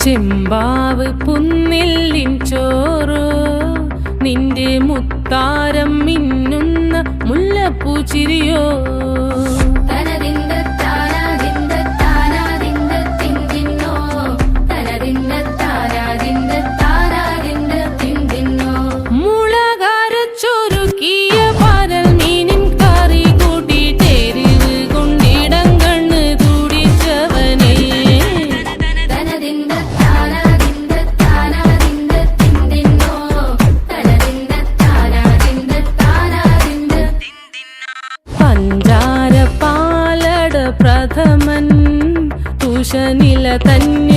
ചെമ്പാവ് പുന്നില്ലിൻ ചോറോ നിന്റെ മുത്താരം മിന്നുന്ന മുല്ലപ്പൂച്ചിരിയോ പഞ്ചാര പാലട പ്രഥമൻ തുഷനില തന്നെ